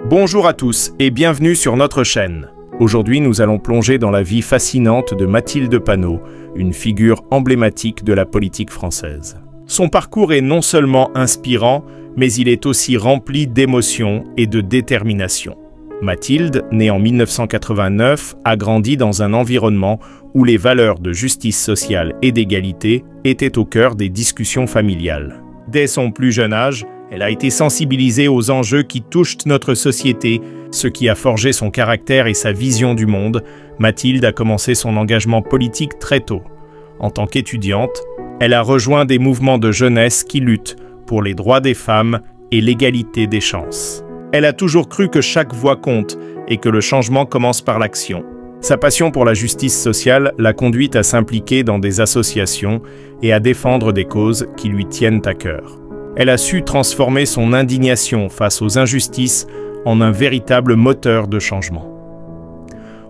Bonjour à tous et bienvenue sur notre chaîne. Aujourd'hui, nous allons plonger dans la vie fascinante de Mathilde Panot, une figure emblématique de la politique française. Son parcours est non seulement inspirant, mais il est aussi rempli d'émotions et de détermination. Mathilde, née en 1989, a grandi dans un environnement où les valeurs de justice sociale et d'égalité étaient au cœur des discussions familiales. Dès son plus jeune âge, elle a été sensibilisée aux enjeux qui touchent notre société, ce qui a forgé son caractère et sa vision du monde. Mathilde a commencé son engagement politique très tôt. En tant qu'étudiante, elle a rejoint des mouvements de jeunesse qui luttent pour les droits des femmes et l'égalité des chances. Elle a toujours cru que chaque voix compte et que le changement commence par l'action. Sa passion pour la justice sociale l'a conduite à s'impliquer dans des associations et à défendre des causes qui lui tiennent à cœur. Elle a su transformer son indignation face aux injustices en un véritable moteur de changement.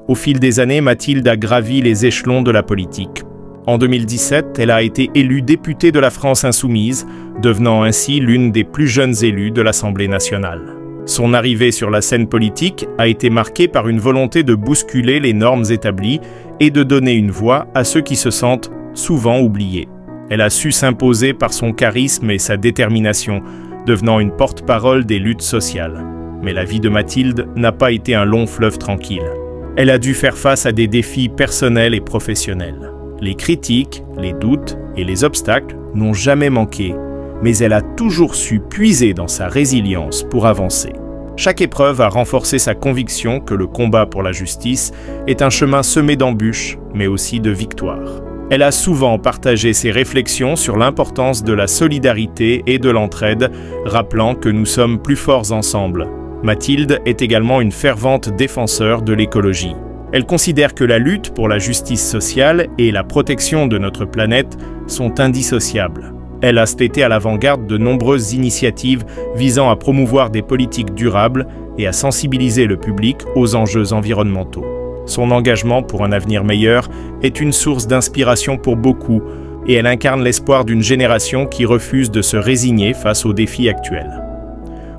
Au fil des années, Mathilde a gravi les échelons de la politique. En 2017, elle a été élue députée de la France Insoumise, devenant ainsi l'une des plus jeunes élues de l'Assemblée nationale. Son arrivée sur la scène politique a été marquée par une volonté de bousculer les normes établies et de donner une voix à ceux qui se sentent souvent oubliés. Elle a su s'imposer par son charisme et sa détermination, devenant une porte-parole des luttes sociales. Mais la vie de Mathilde n'a pas été un long fleuve tranquille. Elle a dû faire face à des défis personnels et professionnels. Les critiques, les doutes et les obstacles n'ont jamais manqué, mais elle a toujours su puiser dans sa résilience pour avancer. Chaque épreuve a renforcé sa conviction que le combat pour la justice est un chemin semé d'embûches, mais aussi de victoires. Elle a souvent partagé ses réflexions sur l'importance de la solidarité et de l'entraide, rappelant que nous sommes plus forts ensemble. Mathilde est également une fervente défenseur de l'écologie. Elle considère que la lutte pour la justice sociale et la protection de notre planète sont indissociables. Elle a été à l'avant-garde de nombreuses initiatives visant à promouvoir des politiques durables et à sensibiliser le public aux enjeux environnementaux. Son engagement pour un avenir meilleur est une source d'inspiration pour beaucoup et elle incarne l'espoir d'une génération qui refuse de se résigner face aux défis actuels.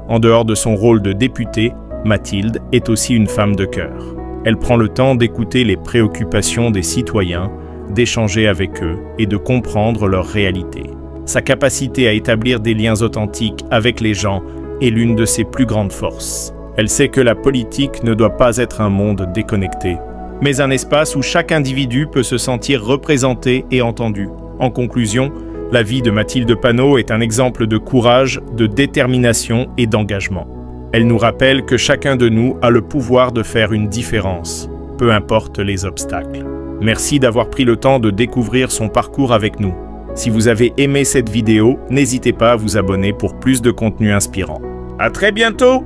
En dehors de son rôle de députée, Mathilde est aussi une femme de cœur. Elle prend le temps d'écouter les préoccupations des citoyens, d'échanger avec eux et de comprendre leurs réalités. Sa capacité à établir des liens authentiques avec les gens est l'une de ses plus grandes forces. Elle sait que la politique ne doit pas être un monde déconnecté, mais un espace où chaque individu peut se sentir représenté et entendu. En conclusion, la vie de Mathilde Panot est un exemple de courage, de détermination et d'engagement. Elle nous rappelle que chacun de nous a le pouvoir de faire une différence, peu importe les obstacles. Merci d'avoir pris le temps de découvrir son parcours avec nous. Si vous avez aimé cette vidéo, n'hésitez pas à vous abonner pour plus de contenu inspirant. À très bientôt!